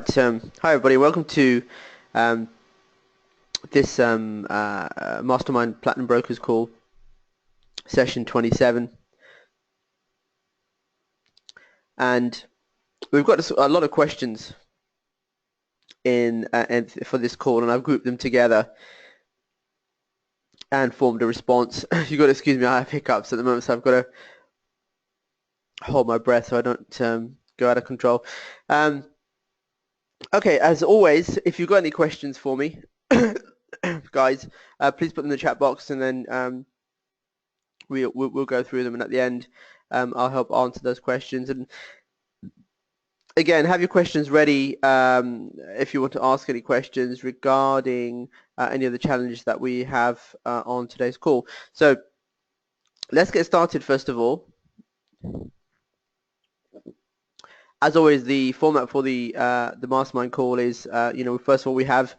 Right, hi everybody. Welcome to um, this Mastermind Platinum Brokers call, session 27, and we've got a lot of questions for this call, and I've grouped them together and formed a response. You've got to excuse me, I have hiccups at the moment, so I've got to hold my breath so I don't go out of control. Okay, as always, if you've got any questions for me, guys, please put them in the chat box, and then we'll go through them, and at the end I'll help answer those questions. And again, have your questions ready if you want to ask any questions regarding any of the challenges that we have on today's call. So let's get started first of all. As always, the format for the mastermind call is, first of all, we have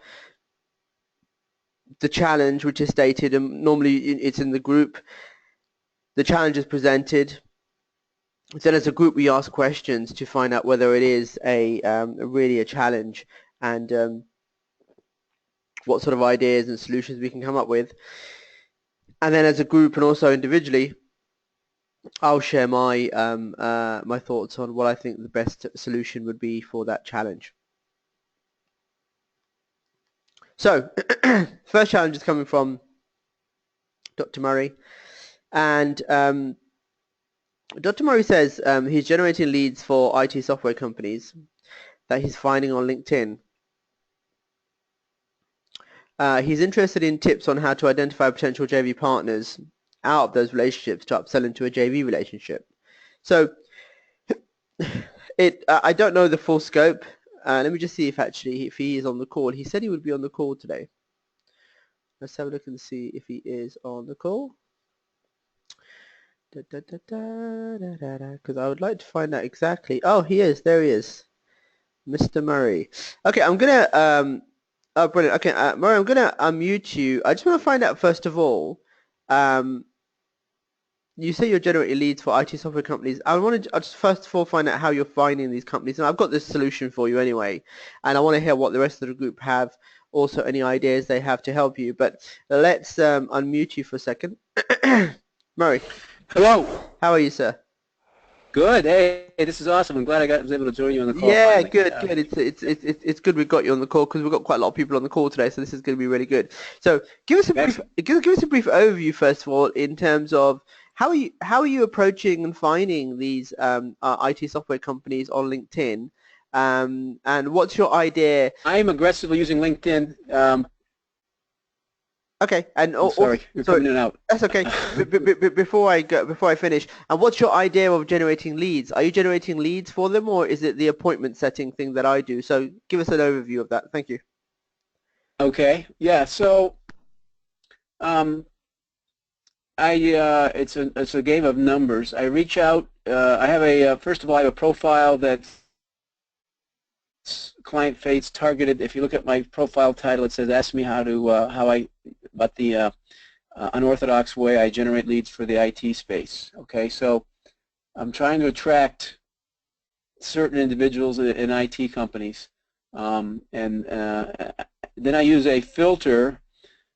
the challenge, which is stated, and normally it's in the group. The challenge is presented. Then as a group we ask questions to find out whether it is really a challenge, and what sort of ideas and solutions we can come up with. And then as a group and also individually, I'll share my my thoughts on what I think the best solution would be for that challenge. So first challenge is coming from Dr. Murray, and Dr. Murray says he's generating leads for IT software companies that he's finding on LinkedIn. He's interested in tips on how to identify potential JV partners out of those relationships to upsell into a JV relationship. So I don't know the full scope. Let me just see if he is on the call. He said he would be on the call today. Let's have a look and see if he is on the call. Because I would like to find out exactly. Oh, he is. There he is, Mr. Murray. Okay, I'm gonna oh, brilliant. Okay, Murray, I'm gonna unmute you. I just want to find out first of all. You say you're generating leads for IT software companies. I just first of all find out how you're finding these companies, and I've got this solution for you anyway. And I want to hear what the rest of the group have, also any ideas they have to help you. But let's unmute you for a second. Murray. Hello. How are you, sir? Good. Hey, this is awesome. I'm glad I was able to join you on the call. Yeah, finally. good. It's good we got you on the call because we've got quite a lot of people on the call today, so this is going to be really good. So give us a brief overview first of all in terms of how are you approaching and finding these IT software companies on LinkedIn, and what's your idea? I'm aggressively using LinkedIn. Okay, and I'm sorry, you're coming in and out. That's okay. Before I finish, and what's your idea of generating leads? Are you generating leads for them, or is it the appointment setting thing that I do? So give us an overview of that. Thank you. Okay. Yeah. So, it's a game of numbers. I reach out. I have first of all, I have a profile that's client face targeted. If you look at my profile title, it says "Ask me about the unorthodox way I generate leads for the IT space." Okay, so I'm trying to attract certain individuals in IT companies, and then I use a filter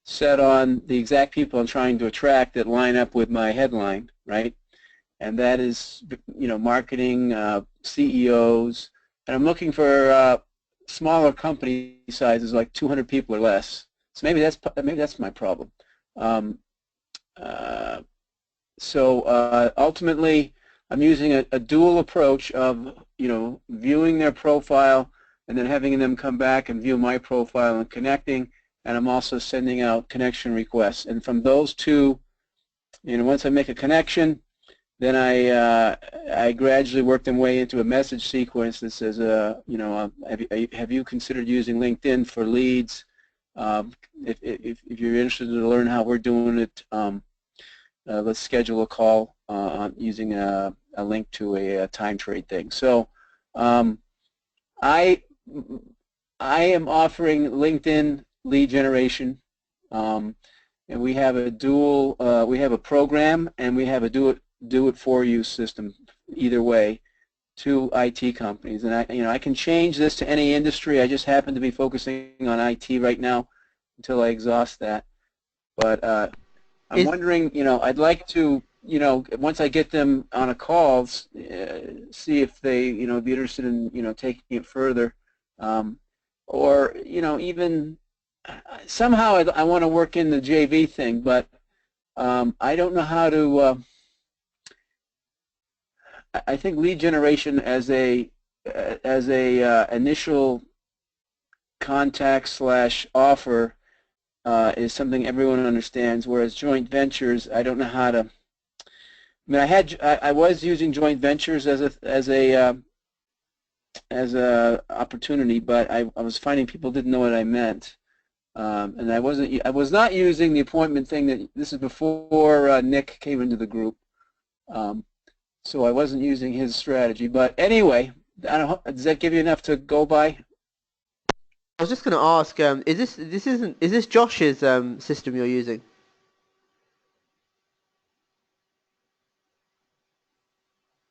set on the exact people I'm trying to attract that line up with my headline, right? And that is, marketing, CEOs, and I'm looking for smaller company sizes, like 200 people or less. So maybe that's my problem. Ultimately, I'm using a dual approach of viewing their profile and then having them come back and view my profile and connecting, and I'm also sending out connection requests. And from those two, once I make a connection, then I gradually work them way into a message sequence that says, have you considered using LinkedIn for leads? If you're interested to learn how we're doing it, let's schedule a call on using a link to a time trade thing. So I am offering LinkedIn lead generation, and we have a dual. We have a program, and we have a do it for you system. Either way, to IT companies. And I can change this to any industry. I just happen to be focusing on IT right now until I exhaust that. But I'm Is wondering, I'd like to, once I get them on a call, see if they, be interested in, taking it further, or, even somehow I want to work in the JV thing, but I don't know how to. I think lead generation as a initial contact slash offer is something everyone understands, whereas joint ventures, I don't know how to. I mean, I was using joint ventures as a opportunity, but I was finding people didn't know what I meant, and I was not using the appointment thing. That this is before Nick came into the group, so I wasn't using his strategy. But anyway, I don't, does that give you enough to go by? I was just going to ask, is this Josh's system you're using?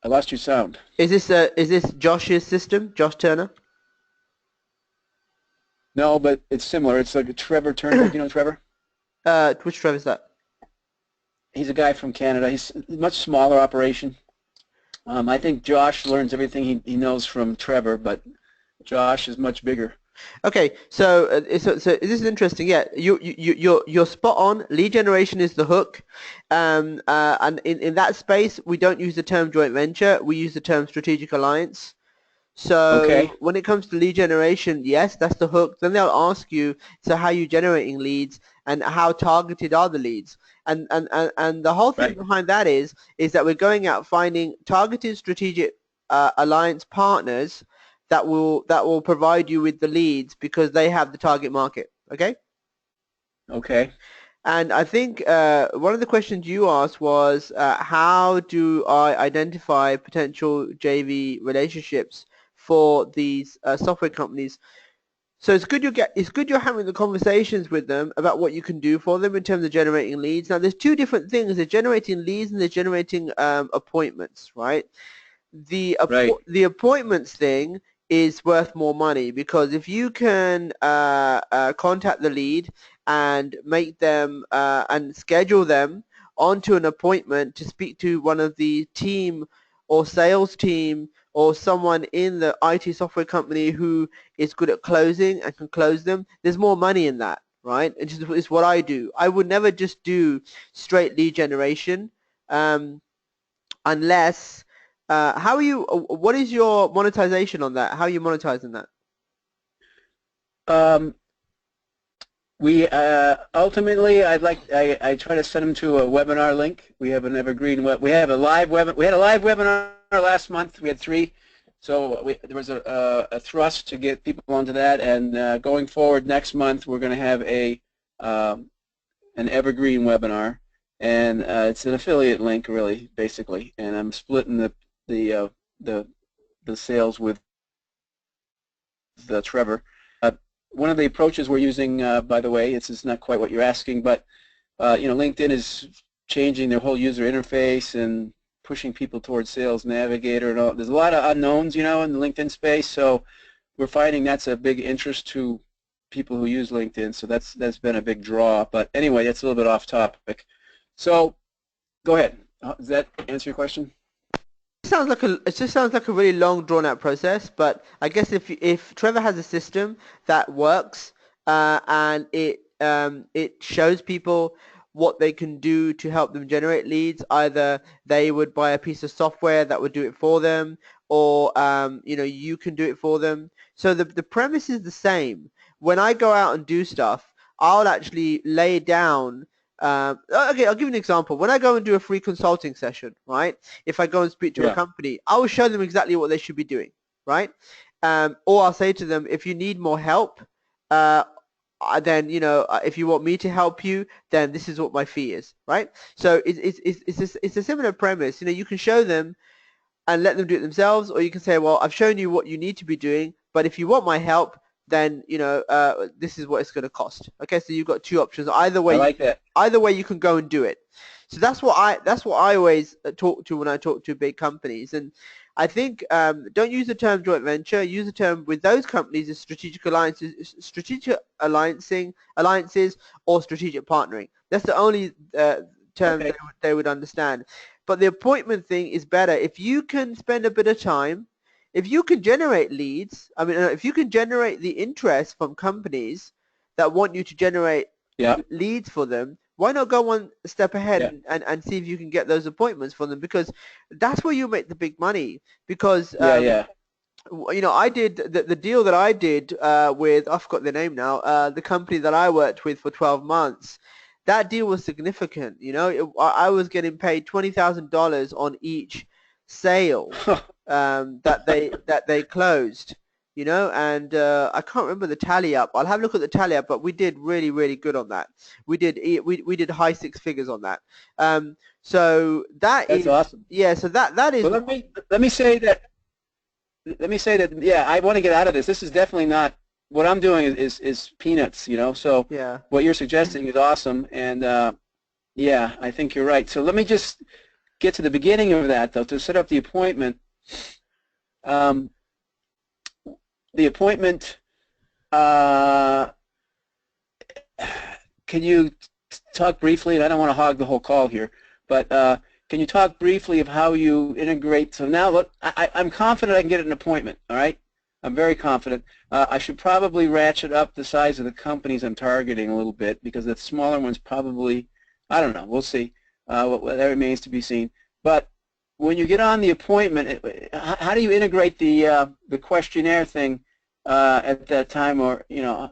I lost your sound. Is this Josh's system, Josh Turner? No, but it's similar. It's like a Trevor Turnbull. Do you know Trevor? Which Trevor is that? He's a guy from Canada. He's a much smaller operation. I think Josh learns everything he knows from Trevor, but Josh is much bigger. Okay, so this is interesting. Yeah, you're spot on. Lead generation is the hook, and in that space we don't use the term joint venture. We use the term strategic alliance. Okay. So when it comes to lead generation, yes, that's the hook. Then they'll ask you, so how are you generating leads and how targeted are the leads? And the whole thing Right. behind that is that we're going out finding targeted strategic alliance partners that will provide you with the leads because they have the target market. Okay. Okay. And I think one of the questions you asked was how do I identify potential JV relationships for these software companies? So it's good you're having the conversations with them about what you can do for them in terms of generating leads. Now there's two different things. They're generating leads and they're generating appointments, right? Right. The appointments thing is worth more money because if you can contact the lead and make them and schedule them onto an appointment to speak to one of the team or sales team or someone in the IT software company who is good at closing and can close them, there's more money in that, right? It's what I do. I would never just do straight lead generation unless how are you what is your monetization on that? How are you monetizing that? Um, we ultimately, I try to send them to a webinar link. We have an evergreen we have a live we had a live webinar last month. We had 3, so there was a thrust to get people onto that. And going forward next month, we're going to have an evergreen webinar, and it's an affiliate link, really, basically. And I'm splitting the sales with Trevor. One of the approaches we're using, by the way, it's not quite what you're asking, but LinkedIn is changing their whole user interface and pushing people towards Sales Navigator and all. There's a lot of unknowns, in the LinkedIn space, so we're finding that's a big interest to people who use LinkedIn. So that's been a big draw. But anyway, that's a little bit off topic. So go ahead. Does that answer your question? It just sounds like a really long drawn out process, but I guess if Trevor has a system that works and it shows people what they can do to help them generate leads, either they would buy a piece of software that would do it for them, or you can do it for them. So the premise is the same. When I go out and do stuff, I'll actually lay down. Okay, I'll give you an example. When I go and do a free consulting session, right? If I go and speak to a Yeah. company, I will show them exactly what they should be doing, right? Or I'll say to them, if you need more help, then if you want me to help you, then this is what my fee is, right? So it's a similar premise. You can show them and let them do it themselves, or you can say, well, I've shown you what you need to be doing, but if you want my help, then this is what it's going to cost. Okay, so you've got 2 options. I like that. Either way you can go and do it. So that's what I always talk to when I talk to big companies. And I think don't use the term joint venture. Use the term with those companies as alliances, or strategic partnering. That's the only terms Okay. they would understand. But the appointment thing is better if you can spend a bit of time. If you can generate leads, I mean, if you can generate the interest from companies that want you to generate Yeah. leads for them, why not go one step ahead Yeah. and see if you can get those appointments for them? Because that's where you make the big money. Because Yeah. Yeah. I did the deal that I did with, I forgot the name now, the company that I worked with for 12 months. That deal was significant. I was getting paid $20,000 on each sale that they closed. And I can't remember the tally up. I'll have a look at the tally up, but we did really, really good on that. We did high six figures on that. So that That's is, awesome. yeah. So that is, Well, let me say that yeah, I want to get out of this. This is definitely not what I'm doing is peanuts, So yeah. what you're suggesting is awesome, and yeah, I think you're right. So let me just get to the beginning of that, though, to set up the appointment. Um, the appointment. Uh, can you talk briefly? And I don't want to hog the whole call here, but can you talk briefly of how you integrate? So now, look, I'm confident I can get an appointment. All right, I'm very confident. I should probably ratchet up the size of the companies I'm targeting a little bit because the smaller ones probably, I don't know. We'll see. That remains to be seen. But when you get on the appointment, how do you integrate the questionnaire thing at that time, or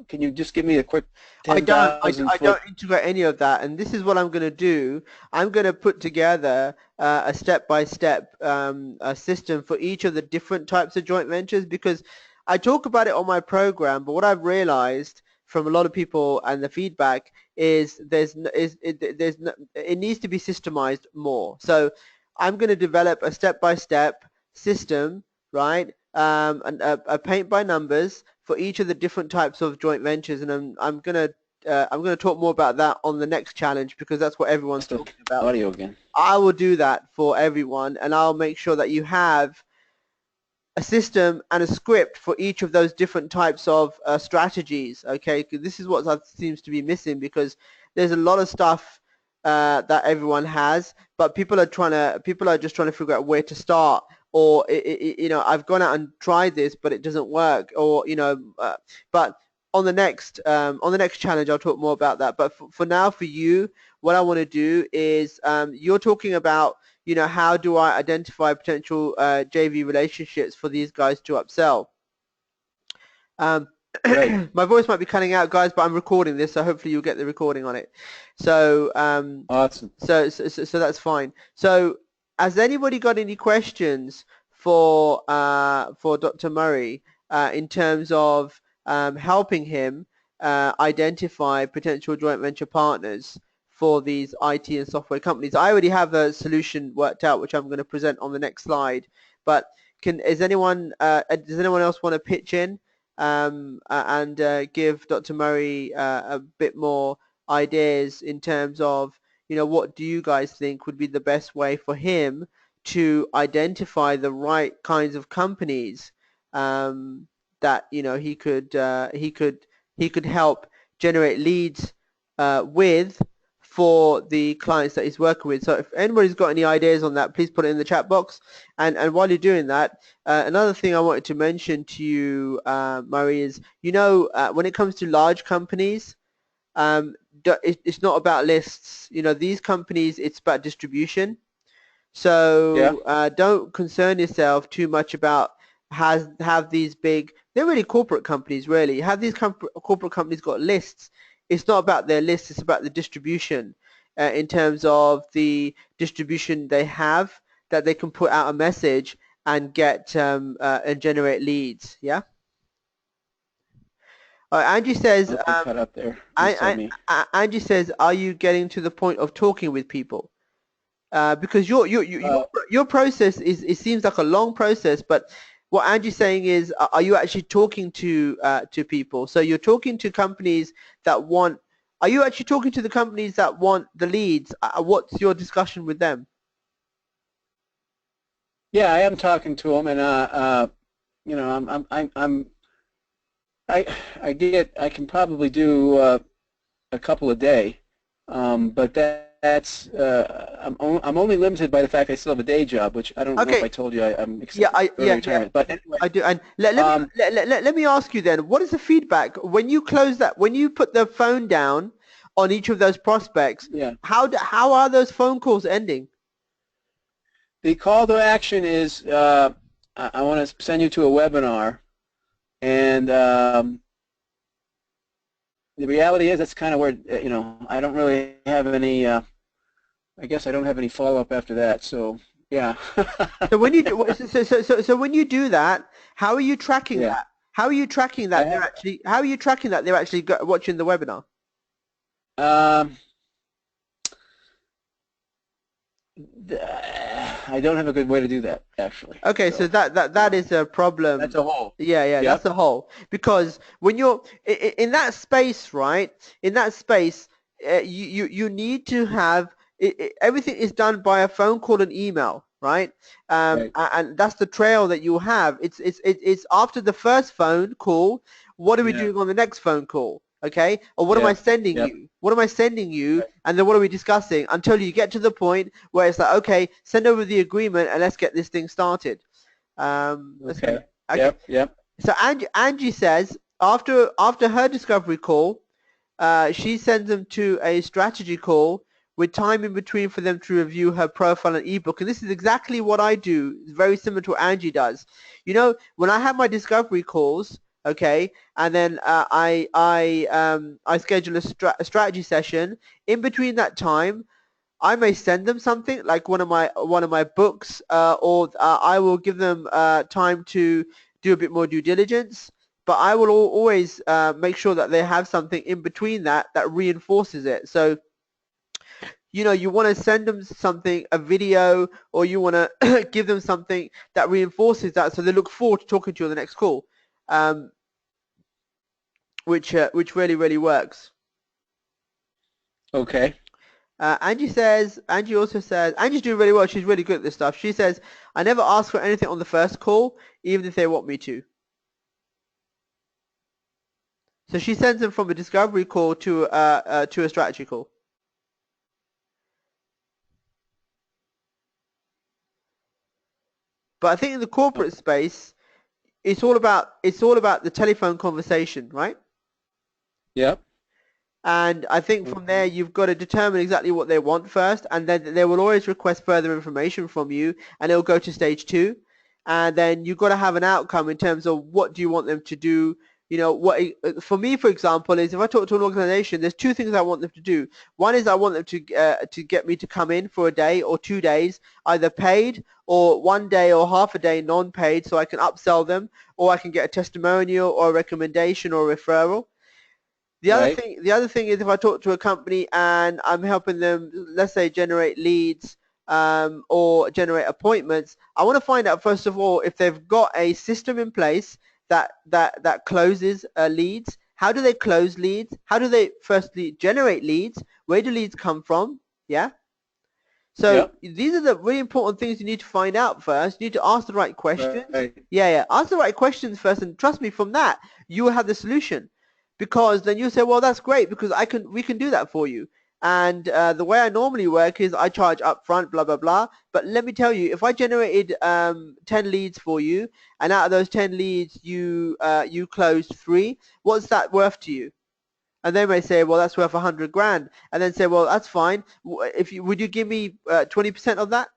can you just give me a quick I don't. I, 10,000 I foot? don't integrate any of that, and this is what I'm going to do. I'm going to put together a step-by-step a system for each of the different types of joint ventures because I talk about it on my program. But what I've realized from a lot of people and the feedback is it needs to be systemized more. So I'm going to develop a step-by-step system, right? And a paint by numbers for each of the different types of joint ventures, and I'm gonna talk more about that on the next challenge because that's what everyone's Lost the talking about. audio again. I will do that for everyone, and I'll make sure that you have a system and a script for each of those different types of strategies. Okay, 'cause this is what seems to be missing because there's a lot of stuff that everyone has, but people are just trying to figure out where to start. Or I've gone out and tried this, but it doesn't work. Or but on the next challenge, I'll talk more about that. But for now, for you, what I want to do is you're talking about how do I identify potential JV relationships for these guys to upsell? Um, Right. my voice might be cutting out, guys, but I'm recording this, so hopefully you'll get the recording on it. So, Awesome. so that's fine. So, has anybody got any questions for Dr. Murray in terms of helping him identify potential joint venture partners for these IT and software companies? I already have a solution worked out, which I'm going to present on the next slide. But does anyone else want to pitch in and give Dr. Murray a bit more ideas in terms of what do you guys think would be the best way for him to identify the right kinds of companies that he could help generate leads with for the clients that he's working with. So if anybody's got any ideas on that, please put it in the chat box. And while you're doing that, another thing I wanted to mention to you, Murray, is when it comes to large companies, it's not about lists. These companies, it's about distribution. Yeah. So don't concern yourself too much about have these big. They're really corporate companies. Really, have these corporate companies got lists? It's not about their lists. It's about the distribution in terms of the distribution they have that they can put out a message and get and generate leads. Yeah. Angie says. Oh, it cut up there. You told me. Angie says, are you getting to the point of talking with people? Because Uh, your process is it seems like a long process, but what Angie's saying is, are you actually talking to people? So you're talking to companies that want. Are you actually talking to the companies that want the leads? What's your discussion with them? Yeah, I am talking to them, and you know, I I can probably do a couple a day, but that's I'm only limited by the fact I still have a day job, which I don't know if Okay. I told you I'm Yeah, accepting early yeah, retirement. But anyway, I do. And let me um, let me ask you then, what is the feedback when you close that, when you put the phone down on each of those prospects? yeah, How are those phone calls ending? the call to action is I want to send you to a webinar, and the reality is that's kind of where you know I don't really have any. I guess I don't have any follow up after that. So yeah, So when you do, so when you do that, how are you tracking yeah. that? How are you tracking I that they're have. actually? How are you tracking that they're actually watching the webinar? Um, I don't have a good way to do that actually. Okay, so So that is a that's problem. a whole. Yeah, yeah, that's Yep. the whole. Because when you're in that space, right? In that space, you need to have everything is done by a phone call and email, right? Right. And that's the trail that you have. It's after the first phone call. What are we Yeah. doing on the next phone call? Okay, or what am I Yep. sending Yep. you? What am I sending you? Right. And then what are we discussing until you get to the point where it's like, okay, send over the agreement and let's get this thing started. So Okay. okay, Yep. Yep. so Angie says after her discovery call, she sends them to a strategy call with time in between for them to review her profile and ebook. And this is exactly what I do. It's very similar to what Angie does. You know, when I have my discovery calls, okay, and then I schedule a strategy session. In between that time, I may send them something like one of my books, or I will give them time to do a bit more due diligence. But I will always make sure that they have something in between that reinforces it. So you want to send them something, a video, or you want to give them something that reinforces that, so they look forward to talking to you on the next call, um, which really works. Okay. Angie also says, Angie's doing really well. She's really good at this stuff. She says, I never ask for anything on the first call, even if they want me to. So she sends them from a discovery call to a strategy call. But I think in the Oh, corporate space, it's all about the telephone conversation, right? yep. And I think from there, you've got to determine exactly what they want first, and then they will always request further information from you, and it'll go to stage two. And then you've got to have an outcome in terms of what do you want them to do. For me, for example, is if I talk to an organization, there's two things I want them to do. One is I want them to get me to come in for a day or 2 days, either paid or one day or half a day non-paid, so I can upsell them, or I can get a testimonial or a recommendation or a referral. The other Right. thing, the other thing is if I talk to a company and I'm helping them, let's say, generate leads, or generate appointments, I want to find out first of all if they've got a system in place that closes leads. How do they close leads? How do they firstly generate leads? Where do leads come from? Yeah. So Yep. these are the really important things you need to find out first. You need to ask the right questions. Right. Yeah, yeah. Ask the right questions first, and trust me, from that you will have the solution. Because then you say, well, that's great because we can do that for you. And the way I normally work is I charge upfront, blah blah blah. But let me tell you, if I generated 10 leads for you, and out of those 10 leads you closed 3, what's that worth to you? And they may say, well, that's worth 100 grand, and then say, well, that's fine. If you would you give me 20% of that?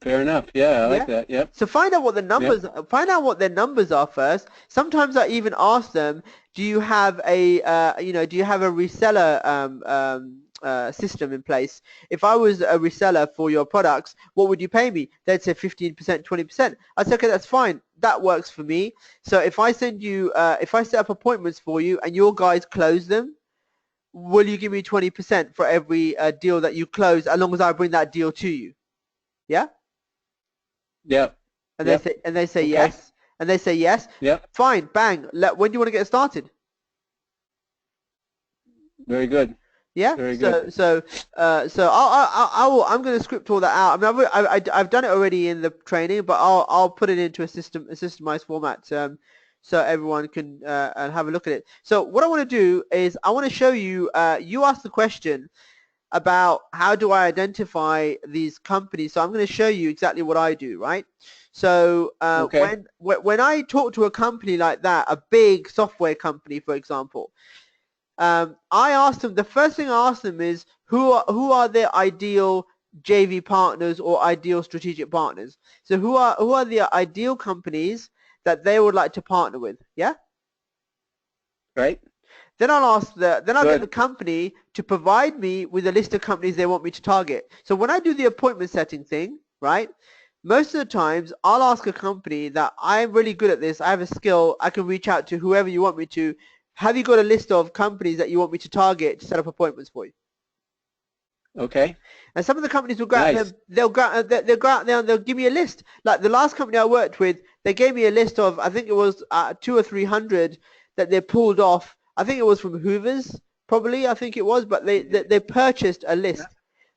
Fair enough. Yeah, I like Yeah. that. Yep. So find out what the Yep. numbers, find out what their numbers are first. Sometimes I even ask them, do you have do you have a reseller system in place? If I was a reseller for your products, what would you pay me? They'd say 15%, 20%. I'd say, okay, that's fine. That works for me. So if I set up appointments for you and your guys close them, will you give me 20% for every deal that you close, as long as I bring that deal to you? Yeah. Yep. And they Yep. say Okay. yes, and they say yes. Yep. Fine, bang. When do you want to get started? Very good. Yeah. Very good. So I'm going to script all that out. I mean, I've done it already in the training, but I'll put it into a systemized format, so everyone can and have a look at it. So what I want to do is I want to show you. You asked the question about how do I identify these companies. So I'm going to show you exactly what I do, right? So Okay. when I talk to a company like that, a big software company, for example, I asked them, the first thing I asked them is who are their ideal JV partners or ideal strategic partners. So who are the ideal companies that they would like to partner with? Yeah. Right. Then I'll get the Good. company to provide me with a list of companies they want me to target. So when I do the appointment setting thing, right? Most of the times I'll ask a company that I'm really good at this. I have a skill. I can reach out to whoever you want me to. Have you got a list of companies that you want me to target to set up appointments for you? Okay. And some of the companies will go out there, Nice. they'll go out there and they'll give me a list. Like the last company I worked with, they gave me a list of, I think it was 200 or 300 that they pulled off. I think it was from Hoover's, probably, I think it was, but they purchased a Yeah. list.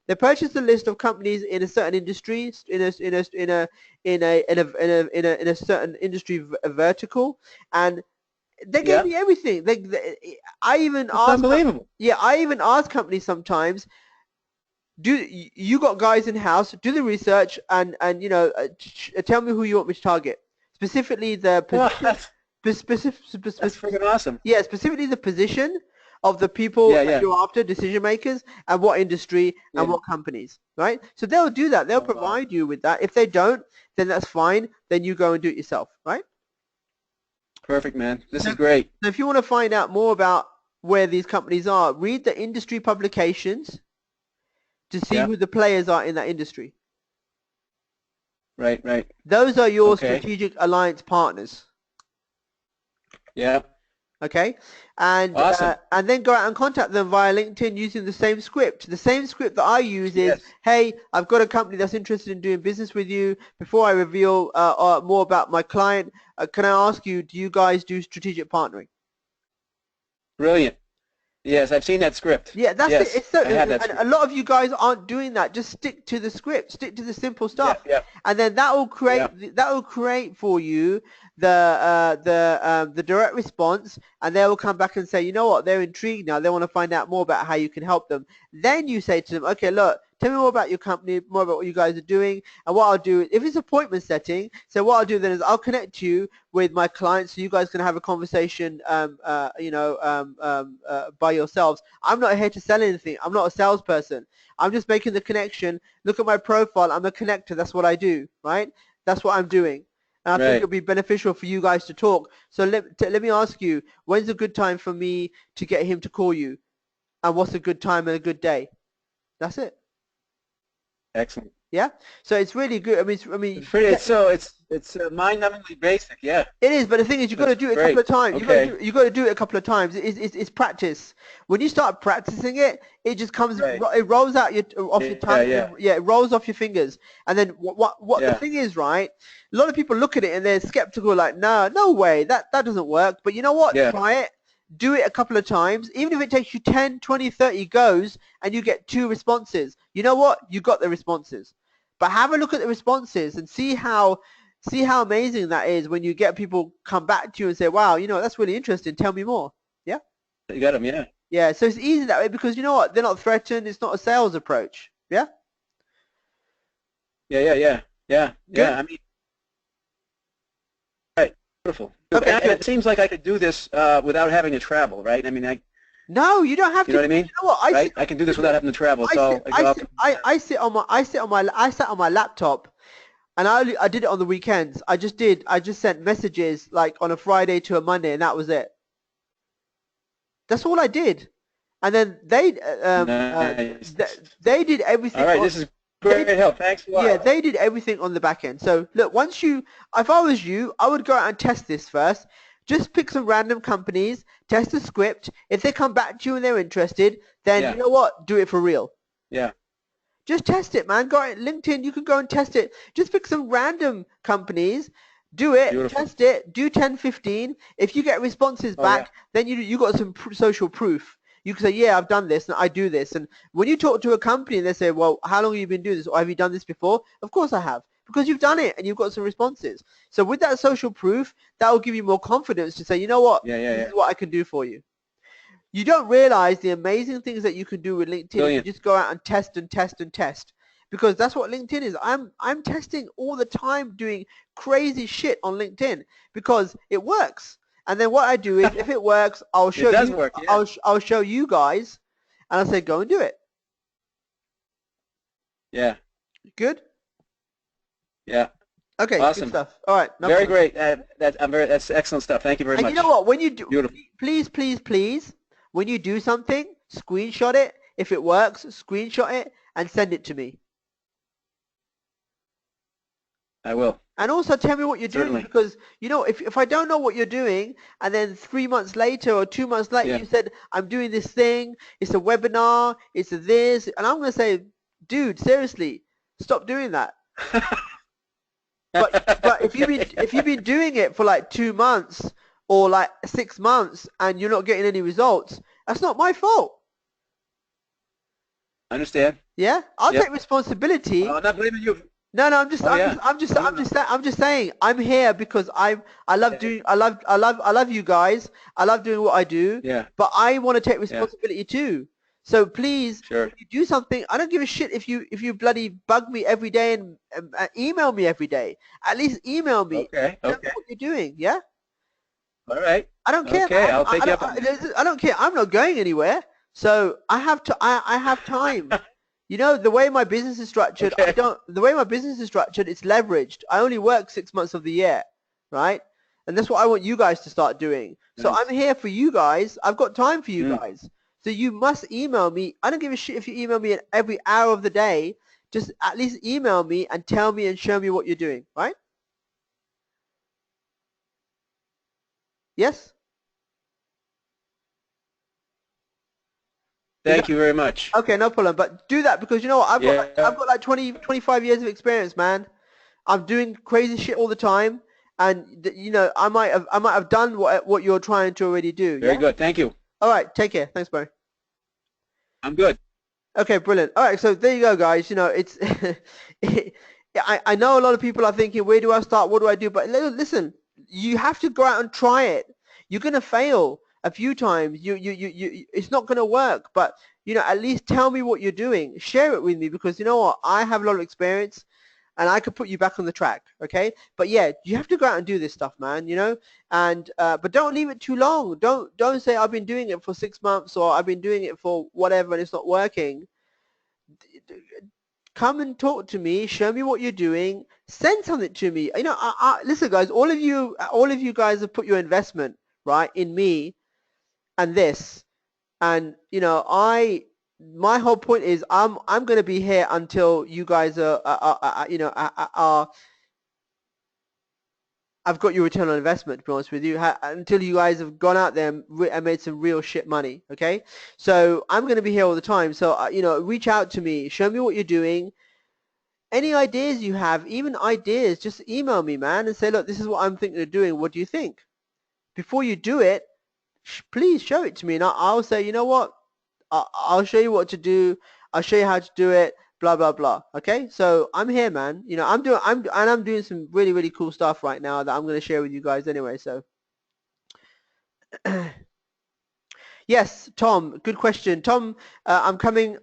They purchased a list of companies in a certain industry, in a certain industry vertical, and they gave Yeah. me everything. I even That's asked, unbelievable. yeah, I even asked companies sometimes, do you got guys in house, do the research and tell me who you want me to target, specifically the Well, position, that's freaking awesome. yeah, specifically the position of the people Yeah. that Yeah. you're after, decision makers, and what industry and Yeah. what companies, right? So they'll do that, they'll Oh, wow. provide you with that. If they don't, then that's fine, then you go and do it yourself, right? Perfect, man. This So, is great. so if you want to find out more about where these companies are, read the industry publications to see Yeah. who the players are in that industry. Right. Right. Those are your Okay. strategic alliance partners, Yeah. okay? Awesome. And then go out and contact them via LinkedIn using the same script. The same script that I use is, Yes. hey, I've got a company that's interested in doing business with you. Before I reveal more about my client, can I ask you, do you guys do strategic partnering? Brilliant. Yes, I've seen that script. Yeah, that's it. Yes, It's so, I have that and a script. lot of you guys aren't doing that. Just stick to the script, stick to the simple Yeah. stuff, Yeah. and then Yeah. that will create for you the direct response, and they will come back and say, you know what, they're intrigued now. They want to find out more about how you can help them. Then you say to them, okay, look, tell me more about your company, more about what you guys are doing, and what I'll do if it's appointment setting. So what I'll do then is I'll connect you with my clients, so you guys can have a conversation, by yourselves. I'm not here to sell anything. I'm not a salesperson. I'm just making the connection. Look at my profile. I'm a connector. That's what I do, right? That's what I'm doing. And I think Right. it'll be beneficial for you guys to talk. So let me ask you, when's a good time for me to get him to call you? And what's a good time and a good day? That's it. Excellent. Yeah. So it's really good. It's pretty. It's mind-numbingly basic. Yeah. it is, but the thing is, you've got That's to do it a couple great. of times. Okay. You got to do it a couple of times. It's practice. When you start practicing it, it just comes. Right. It rolls out off your Yeah. tongue. Yeah. Yeah, it rolls off your fingers. And then what the Yeah. thing is, right? A lot of people look at it and they're skeptical, like, no way, that doesn't work. But you know what? Yeah. Try it. Do it a couple of times, even if it takes you 10, 20, 30 goes, and you get 2 responses. You know what? You got the responses. But have a look at the responses and see how amazing that is when you get people come back to you and say, wow, that's really interesting. Tell me more. Yeah. You got them. Yeah. Yeah. So it's easy that way because you know what? They're not threatened. It's not a sales approach. Yeah. Yeah. Yeah. Yeah. Yeah. Good. Yeah. I mean, right. Beautiful. Beautiful. Okay, And it good. seems like I could do this without having to travel, right? I mean, No, you don't have you to know what I because mean? you know what? Right? I can do this without having to travel. So I go out. I sat on my laptop and I did it on the weekends. I just sent messages like on a Friday to a Monday and that was it. That's all I did. And then Nice. they did All everything right. on, This is great they help. Thanks a yeah, lot. they did everything on the back end. So look, if I was you, I would go out and test this first. Just pick some random companies, test the script. If they come back to you and they're interested, then you Yeah. know what? Do it for real. Yeah. Just test it, man. Go on LinkedIn. You can go and test it. Just pick some random companies, do it, Beautiful. test it, do 10, 15. If you get responses Oh yeah. back, then you got some social proof. You can say, yeah, I've done this and I do this. And when you talk to a company and they say, well, how long have you been doing this? Or have you done this before? Of course I have. Because you've done it and you've got some responses. So with that social proof, that will give you more confidence to say, you know what, this is what I can do for you. You don't realize the amazing things that you can do with LinkedIn if you just go out and test and test and test. Because that's what LinkedIn is. I'm testing all the time, doing crazy shit on LinkedIn because it works. And then what I do is, if it works, I'll show It does you. work, yeah. I'll show you guys, and I'll say, go and do it. Yeah. Good. Yeah. Okay. Awesome. Good stuff. All right. No very problem. great. That's excellent stuff. Thank you very And much. you know what? When you do, Beautiful. please, when you do something, screenshot it. If it works, screenshot it and send it to me. I will. And also tell me what you're doing, because, you know, if I don't know what you're doing and then 3 months later or 2 months later you said, I'm doing this thing, it's a webinar, it's a this, and I'm going to say, dude, seriously, stop doing that. But if you've been doing it for like 2 months or like 6 months and you're not getting any results, that's not my fault. I understand. Yeah, I'll take responsibility. I'm not blaming you. No, I'm just saying I'm here because I love you guys. I love doing what I do. Yeah. But I want to take responsibility too. So please, Sure. if you do something, I don't give a shit if you bloody bug me every day and email me every day. At least email me. Okay. Tell me what you're doing. Yeah. All right. I don't care. Okay, I'll take you up. I don't care. I'm not going anywhere. So I have to. I have time. You know, the way my business is structured, the way my business is structured, it's leveraged. I only work 6 months of the year, right? And that's what I want you guys to start doing. So I'm here for you guys. I've got time for you guys. So you must email me. I don't give a shit if you email me at every hour of the day. Just at least email me and tell me and show me what you're doing, right? Yes? Thank you very much. Okay, no problem. But do that, because you know what? I've got like 20, 25 years of experience, man. I'm doing crazy shit all the time, and you know, I might have done what you're trying to already do. Very good. Thank you. All right, take care. Thanks, bro. I'm good. Okay, brilliant. All right, so there you go, guys. You know, it's I know a lot of people are thinking, where do I start? What do I do? But listen, you have to go out and try it. You're gonna fail a few times. It's not gonna work. But you know, at least tell me what you're doing. Share it with me, because you know what? I have a lot of experience, and I could put you back on the track. Okay? But yeah, you have to go out and do this stuff, man. You know, and but don't leave it too long. Don't say I've been doing it for 6 months, or I've been doing it for whatever and it's not working. Come and talk to me, show me what you're doing, send something to me. You know, listen, guys, all of you guys have put your investment, right, in me and this, and you know, my whole point is I'm going to be here until you guys you know, I've got your return on investment, to be honest with you, until you guys have gone out there and made some real shit money, okay? So I'm going to be here all the time. So, you know, reach out to me. Show me what you're doing. Any ideas you have, even ideas, just email me, man, and say, look, this is what I'm thinking of doing. What do you think? Before you do it, please show it to me. And I'll say, you know what? I'll show you what to do. I'll show you how to do it. Blah blah blah. Okay, so I'm here, man. You know, I'm doing some really, really cool stuff right now that I'm going to share with you guys anyway. So yes, Tom, good question. Tom, I'm coming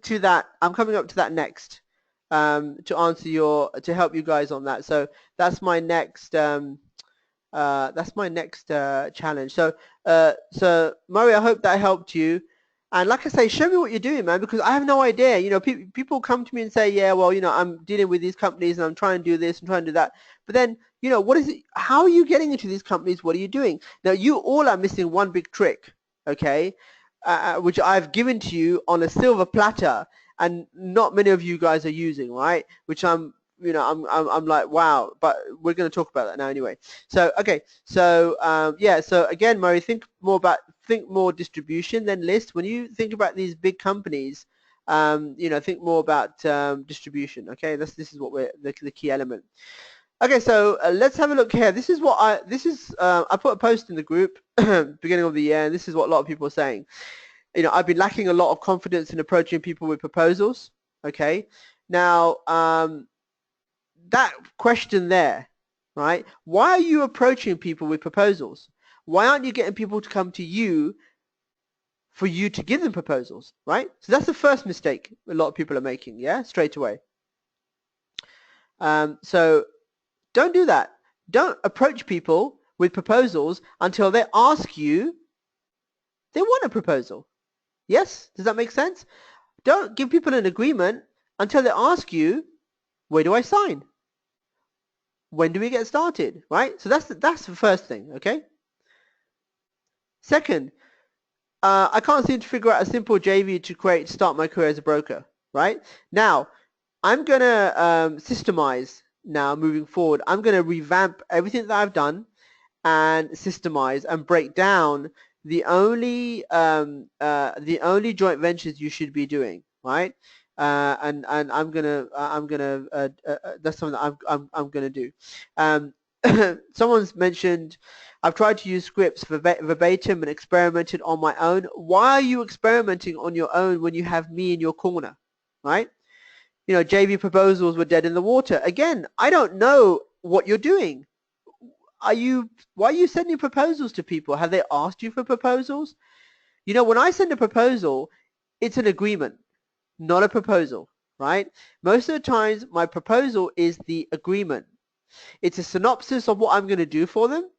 to that. I'm coming up to that next, to answer to help you guys on that. So that's my next challenge. So Murray, I hope that helped you. And like I say, show me what you're doing, man, because I have no idea. You know, people come to me and say, yeah, well, you know, I'm dealing with these companies and I'm trying to do this and trying to do that. But then, you know, what is it? How are you getting into these companies? What are you doing? Now, you all are missing one big trick, okay, which I've given to you on a silver platter, and not many of you guys are using, right? Which I'm like, wow, but we're going to talk about that now anyway. So, okay, so yeah, so again, Murray, think more distribution than list. When you think about these big companies, you know, think more about distribution. Okay, this is what the key element. Okay, so let's have a look here. This is what I put a post in the group beginning of the year, and this is what a lot of people are saying. I've been lacking a lot of confidence in approaching people with proposals. Okay, now that question there, right? Why are you approaching people with proposals? Why aren't you getting people to come to you for you to give them proposals, right? So that's the first mistake a lot of people are making, yeah, straight away. So don't do that. Don't approach people with proposals until they ask you they want a proposal. Yes? Does that make sense? Don't give people an agreement until they ask you, where do I sign? When do we get started, right? So that's the first thing, okay? Second, I can't seem to figure out a simple JV to start my career as a broker, right? Now, I'm going to systemize now moving forward. I'm going to revamp everything that I've done and systemize and break down the only joint ventures you should be doing, right? And I'm gonna that's something that I'm gonna do. Someone's mentioned I've tried to use scripts verbatim and experimented on my own. Why are you experimenting on your own when you have me in your corner, right? JV proposals were dead in the water. Again, I don't know what you're doing. Why are you sending proposals to people? Have they asked you for proposals? When I send a proposal, it's an agreement, not a proposal, right? Most of the times, my proposal is the agreement. It's a synopsis of what I'm going to do for them,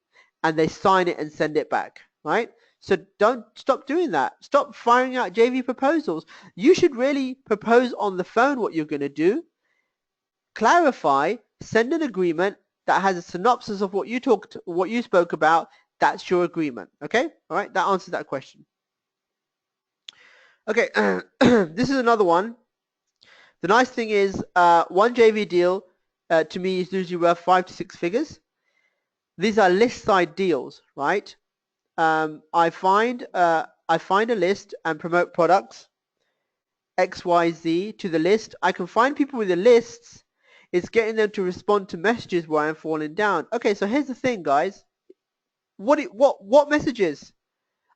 and they sign it and send it back, right? So don't stop doing that. Stop firing out JV proposals. You should really propose on the phone what you're going to do, clarify, send an agreement that has a synopsis of what you spoke about. That's your agreement. Okay? All right, that answers that question. Okay, this is another one. The nice thing is one JV deal to me is usually worth 5 to 6 figures. These are list side deals, right? I find a list and promote products XYZ to the list. I can find people with the lists. It's getting them to respond to messages where I'm falling down. Okay, so here's the thing, guys. What messages?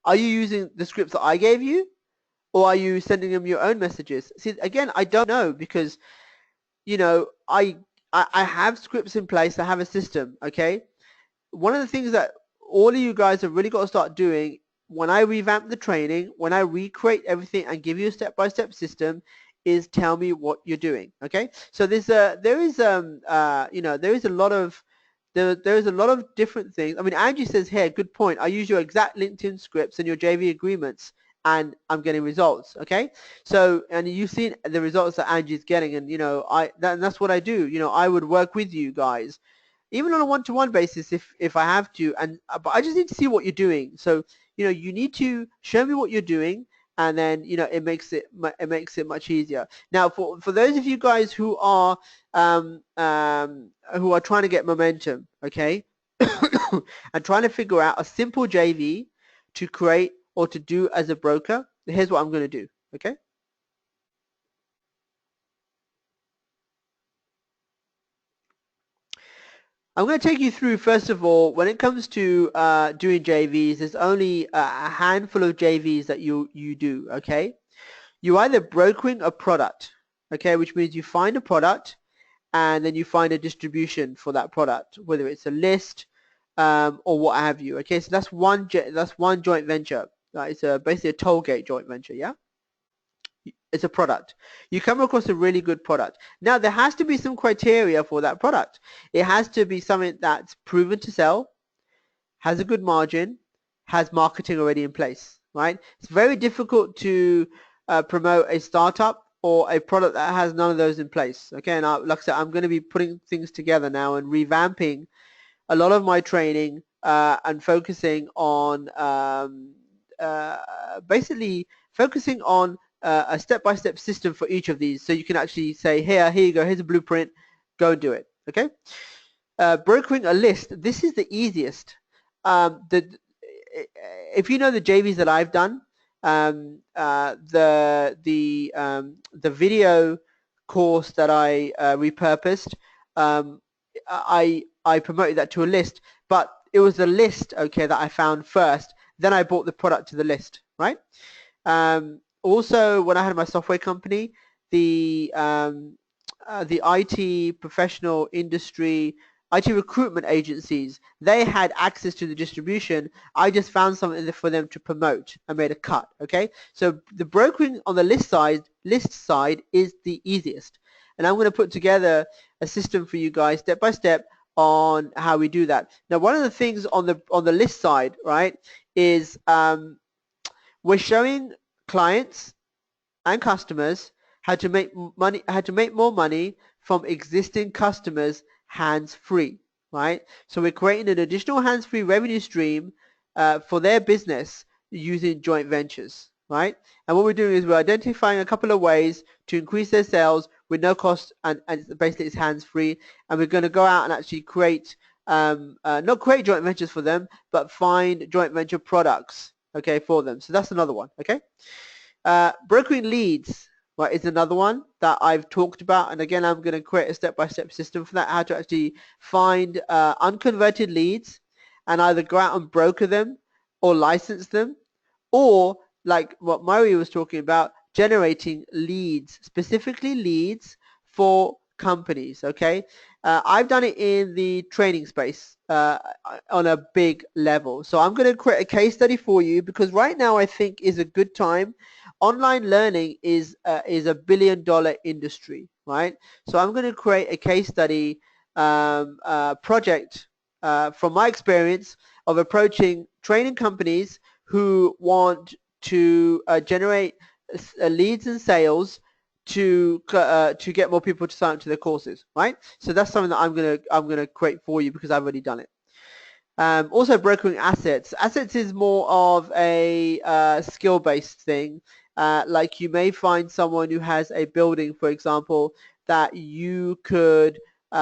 Are you using the scripts that I gave you? Or are you sending them your own messages? See, again, I don't know because, I have scripts in place. I have a system, okay? One of the things that all of you guys have really got to start doing when I revamp the training, when I recreate everything and give you a step-by-step system, is tell me what you're doing. Okay, so there is a lot of different things. I mean, Angie says here, good point. I use your exact LinkedIn scripts and your JV agreements, and I'm getting results. Okay, so and you've seen the results that Angie's getting, and that's what I do. I would work with you guys even on a one-to-one basis if I have to, and but I just need to see what you're doing. So you need to show me what you're doing, and then it makes it much easier. Now for those of you guys who are trying to get momentum, okay, and trying to figure out a simple JV to create or to do as a broker, here's what I'm going to do. Okay. I'm going to take you through, first of all, when it comes to doing JVs, there's only a handful of JVs that you do, okay? You either brokering a product, okay, which means you find a product and then you find a distribution for that product, whether it's a list or what have you, okay? So that's one joint venture. It's basically a toll gate joint venture, yeah? It's a product. You come across a really good product. Now there has to be some criteria for that product. It has to be something that's proven to sell, has a good margin, has marketing already in place, right? It's very difficult to promote a startup or a product that has none of those in place. Okay, and like I said, I'm going to be putting things together now and revamping a lot of my training and focusing on basically focusing on a step-by-step system for each of these, so you can actually say, here you go, here's a blueprint, go and do it. Okay. Brokering a list, this is the easiest. If you know the JVs that I've done, the video course that I repurposed, I promoted that to a list, but it was a list, okay, that I found first. Then I bought the product to the list, right? Also, when I had my software company, the IT professional industry, IT recruitment agencies, they had access to the distribution. I just found something for them to promote. I made a cut. Okay, so the brokering on the list side is the easiest, and I'm going to put together a system for you guys step by step on how we do that. Now, one of the things on the list side, right, is we're showing clients and customers how to make more money from existing customers hands-free, right? So we're creating an additional hands-free revenue stream for their business using joint ventures, right? And what we're doing is we're identifying a couple of ways to increase their sales with no cost, and basically it's hands-free. And we're going to go out and actually create, not create joint ventures for them, but find joint venture products, okay, for them. So that's another one, okay? Brokering leads, right, is another one that I've talked about, and again I'm going to create a step-by-step system for that, how to actually find unconverted leads and either go out and broker them or license them, or like what Murray was talking about, generating leads, specifically leads for companies. Okay, I've done it in the training space on a big level, so I'm going to create a case study for you, because right now I think is a good time. Online learning is a $1 billion industry, right? So I'm going to create a case study project from my experience of approaching training companies who want to generate leads and sales to get more people to sign up to their courses, right? So that's something that I'm gonna create for you because I've already done it. Also, brokering assets. Assets is more of a skill-based thing. Like you may find someone who has a building, for example, that you could create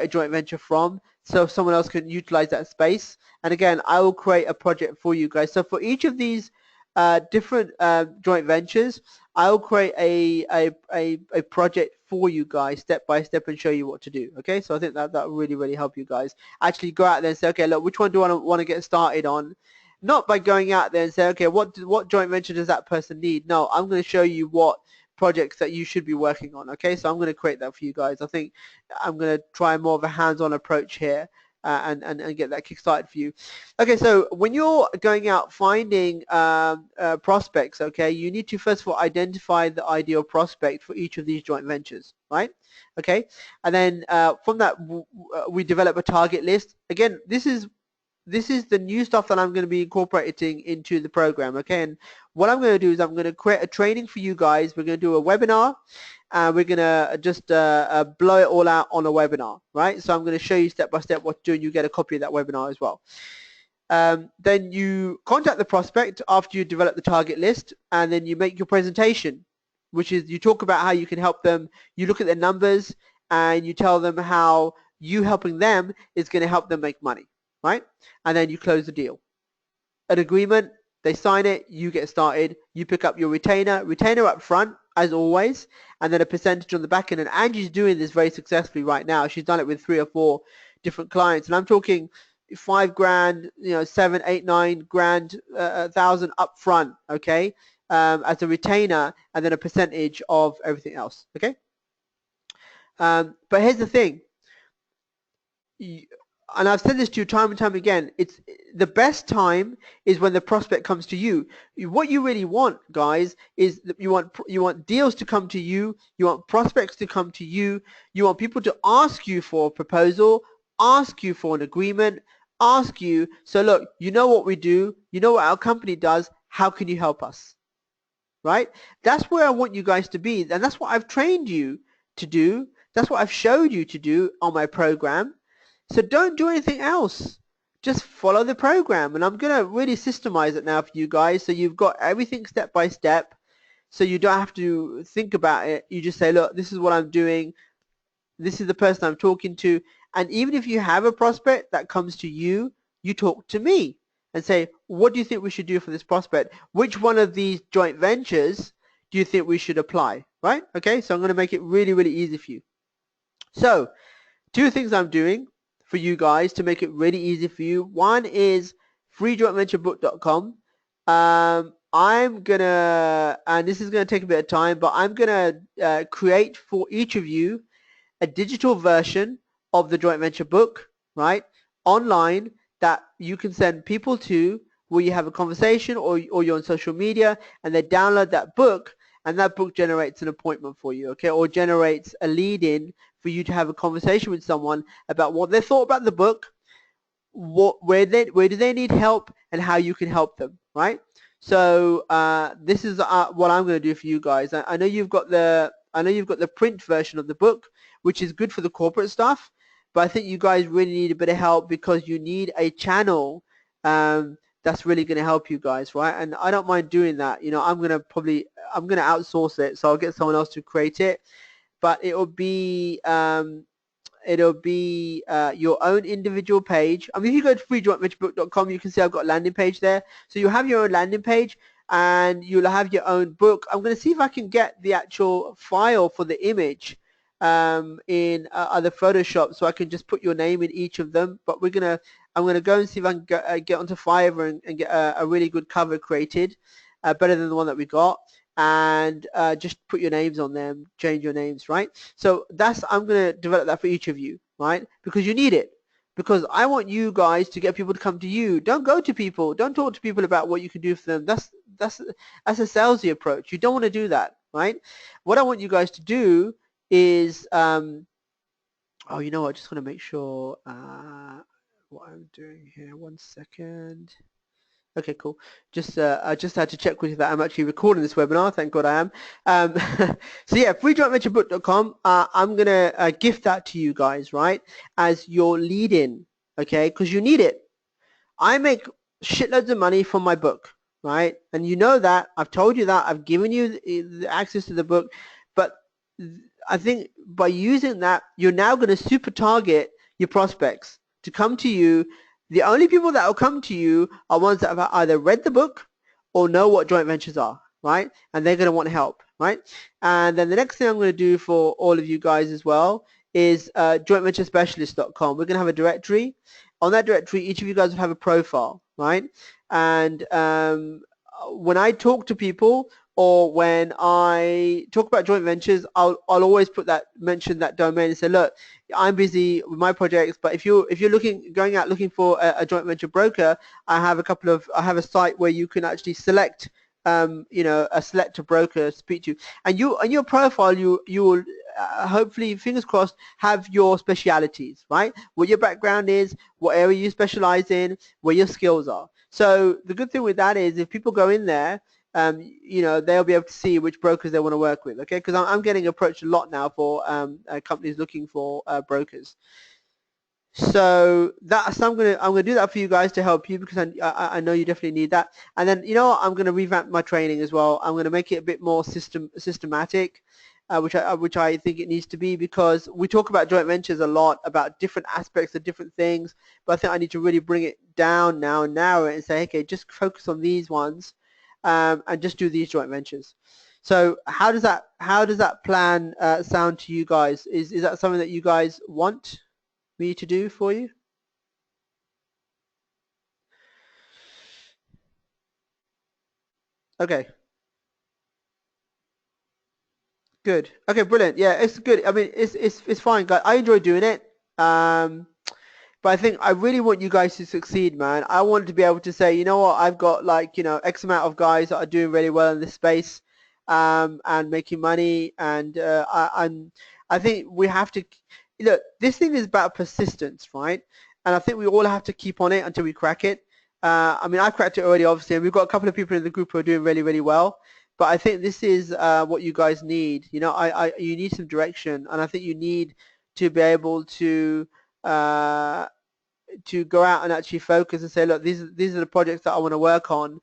a joint venture from, so someone else can utilize that space. And again, I will create a project for you guys. So for each of these different joint ventures, I'll create a project for you guys step by step and show you what to do. Okay, so I think that will really help you guys actually go out there and say, okay, look, which one do I want to get started on? Not by going out there and say, okay, what joint venture does that person need? No, I'm going to show you what projects that you should be working on. Okay, so I'm going to create that for you guys. I think I'm going to try more of a hands-on approach here. And get that kick-started for you. Okay, so when you're going out finding prospects, okay, you need to first of all identify the ideal prospect for each of these joint ventures, right? Okay, and then from that we develop a target list. Again, this is the new stuff that I'm going to be incorporating into the program, okay? And what I'm going to do is I'm going to create a training for you guys. We're going to do a webinar, and we're going to just blow it all out on a webinar, right? So I'm going to show you step by step what to do, and you get a copy of that webinar as well. Then you contact the prospect after you develop the target list, and then you make your presentation, which is you talk about how you can help them. You look at their numbers, and you tell them how you helping them is going to help them make money, right? And then you close the deal. An agreement, they sign it, you get started, you pick up your retainer up front, as always, and then a percentage on the back end. And Angie's doing this very successfully right now. She's done it with 3 or 4 different clients, and I'm talking $5,000, you know, 7, 8, 9 grand, thousand up front, okay, as a retainer, and then a percentage of everything else, okay? But here's the thing, and I've said this to you time and time again, it's the best time is when the prospect comes to you. What you really want, guys, is that you want deals to come to you, you want prospects to come to you, you want people to ask you for a proposal, ask you for an agreement, ask you, so look, you know what we do, you know what our company does, how can you help us? Right? That's where I want you guys to be, and that's what I've trained you to do. That's what I've showed you to do on my program. So don't do anything else. Just follow the program, and I'm going to really systemize it now for you guys, so you've got everything step by step, so you don't have to think about it. You just say, look, this is what I'm doing, this is the person I'm talking to, and even if you have a prospect that comes to you, you talk to me and say, what do you think we should do for this prospect? Which one of these joint ventures do you think we should apply, right? Okay, so I'm going to make it really easy for you. So 2 things I'm doing for you guys to make it really easy for you. One is freejointventurebook.com. I'm gonna, and this is gonna take a bit of time, but I'm gonna create for each of you a digital version of the joint venture book, right, online that you can send people to where you have a conversation or you're on social media and they download that book and that book generates an appointment for you, okay, or generates a lead in for you to have a conversation with someone about what they thought about the book, where do they need help and how you can help them, right? So this is what I'm going to do for you guys. I know you've got the print version of the book, which is good for the corporate stuff, but I think you guys really need a bit of help because you need a channel that's really going to help you guys, right? And I don't mind doing that. You know, I'm going to outsource it, so I'll get someone else to create it, but it'll be your own individual page. I mean, if you go to freejointventurebook.com, you can see I've got a landing page there. So you have your own landing page and you'll have your own book. I'm going to see if I can get the actual file for the image in other Photoshop, so I can just put your name in each of them. But I'm gonna go and see if I can get onto Fiverr and get a really good cover created, better than the one that we got, and just put your names on them, change your names, right? So I'm going to develop that for each of you, right? Because you need it. Because I want you guys to get people to come to you. Don't go to people. Don't talk to people about what you can do for them. That's a salesy approach. You don't want to do that, right? What I want you guys to do is, oh, you know what? I just want to make sure what I'm doing here. 1 second. Okay, cool. I just had to check with you that I'm actually recording this webinar. Thank God I am. So yeah, freejointventurebook.com. I'm gonna gift that to you guys, right, as your lead-in, okay? Because you need it. I make shitloads of money from my book, right? And you know that. I've told you that. I've given you the access to the book, but I think by using that, you're now going to super target your prospects to come to you. The only people that will come to you are ones that have either read the book or know what joint ventures are, right? And they're going to want help, right? And then the next thing I'm going to do for all of you guys as well is jointventurespecialist.com. We're going to have a directory. On that directory, each of you guys will have a profile, right? And when I talk to people, or when I talk about joint ventures, I'll always mention that domain and say, look, I'm busy with my projects, but if you're going out looking for a joint venture broker, I have a site where you can actually select select a broker to speak to, and on your profile you will hopefully, fingers crossed, have your specialities, right? What your background is, what area you specialize in, where your skills are. So the good thing with that is if people go in there, they'll be able to see which brokers they want to work with, okay? Because I'm getting approached a lot now for companies looking for brokers. So I'm gonna do that for you guys to help you, because I know you definitely need that. And then I'm gonna revamp my training as well. I'm gonna make it a bit more systematic, which I think it needs to be, because we talk about joint ventures a lot, about different aspects of different things, but I think I need to really bring it down now and narrow it and say, okay, just focus on these ones, and just do these joint ventures. So how does that plan sound to you guys? Is that something that you guys want me to do for you? Okay, good. Okay, brilliant. Yeah, it's good. I mean, it's fine, guys. I enjoy doing it. But I think I really want you guys to succeed, man. I want to be able to say, you know what, I've got X amount of guys that are doing really well in this space, and making money, and I think we have to look. This thing is about persistence, right? And I think we all have to keep on it until we crack it. I mean, I've cracked it already, obviously, and we've got a couple of people in the group who are doing really, really well. But I think this is what you guys need. You need some direction, and I think you need to be able to go out and actually focus and say, look, these are the projects that I want to work on.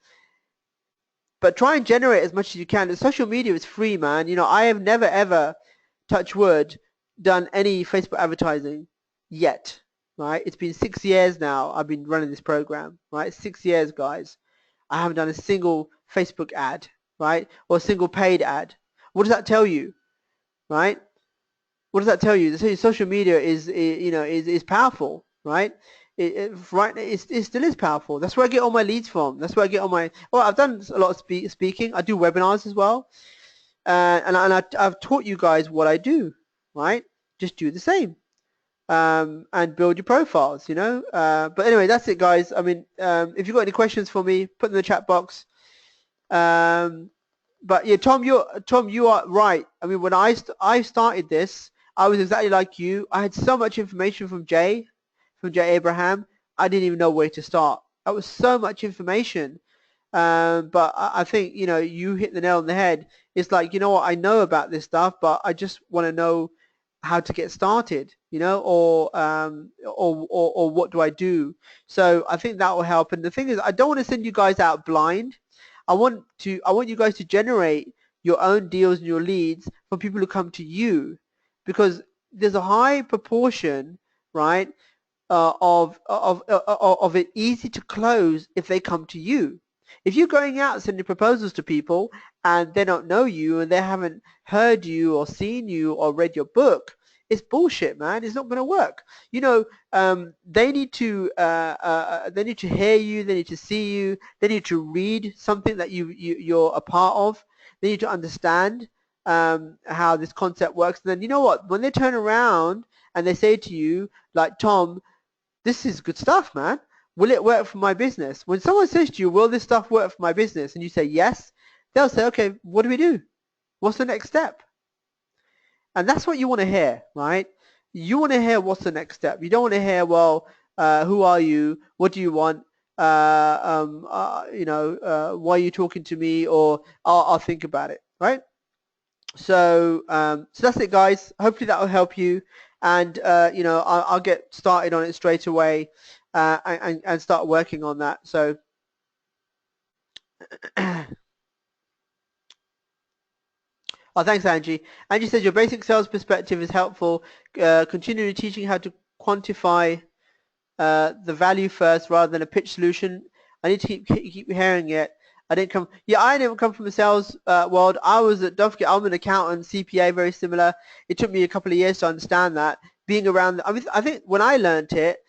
But try and generate as much as you can. And social media is free, man. I have never ever, touch wood, done any Facebook advertising yet, right? It's been 6 years now I've been running this program, right? 6 years, guys. I haven't done a single Facebook ad, right? Or a single paid ad. What does that tell you, right? What does that tell you? Social media is powerful, right? it still is powerful. That's where I get all my leads from. That's where I get all my. Well, I've done a lot of speaking. I do webinars as well, I've taught you guys what I do. Right? Just do the same. And build your profiles, you know. But anyway, that's it, guys. I mean, if you've got any questions for me, put them in the chat box. But yeah, Tom, you are right. I mean, when I started this, I was exactly like you. I had so much information from Jay Abraham. I didn't even know where to start. That was so much information. But I think, you know, you hit the nail on the head. It's like, you know what, I know about this stuff, but I just want to know how to get started, you know, or what do I do? So I think that will help. And the thing is, I don't want to send you guys out blind. I want you guys to generate your own deals and your leads from people who come to you, because there's a high proportion, right, of it easy to close if they come to you. If you're going out sending proposals to people and they don't know you and they haven't heard you or seen you or read your book, it's bullshit, man. It's not going to work. You know, they need to hear you. They need to see you. They need to read something that you're a part of. They need to understand how this concept works. And then, you know what? When they turn around and they say to you, like, Tom, this is good stuff, man. Will it work for my business? When someone says to you, will this stuff work for my business? And you say yes, they'll say, okay, what do we do? What's the next step? And that's what you want to hear, right? You want to hear what's the next step. You don't want to hear, well, who are you? What do you want? You know, why are you talking to me? Or I'll think about it, right? So so that's it, guys. Hopefully that will help you, and you know, I'll get started on it straight away and start working on that. So oh, thanks, Angie. Angie says your basic sales perspective is helpful. Continue teaching how to quantify the value first rather than a pitch solution. I need to keep hearing it. I didn't come. Yeah, I didn't come from the sales world. I was at Dovgate. I'm an accountant, CPA, very similar. It took me a couple of years to understand that. Being around, I mean, I think when I learned it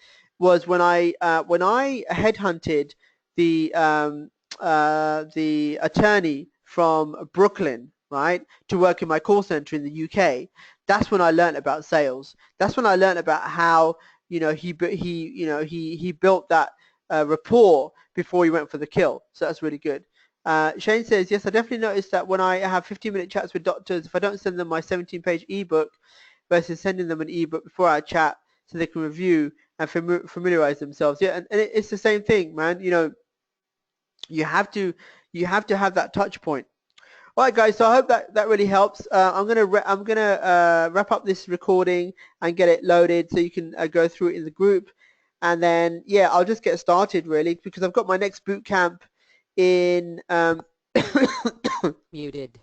was when I headhunted the attorney from Brooklyn, right, to work in my call center in the UK. That's when I learned about sales. That's when I learned about how, you know, he built that rapport before he went for the kill. So that's really good. Shane says, yes, I definitely noticed that when I have 15-minute chats with doctors, if I don't send them my 17-page ebook versus sending them an ebook before I chat so they can review and familiarize themselves. Yeah, and it's the same thing, man. You know, you have to have that touch point. All right, guys. So I hope that really helps. I'm gonna wrap up this recording and get it loaded so you can go through it in the group, and then yeah, I'll just get started really, because I've got my next boot camp in Muted.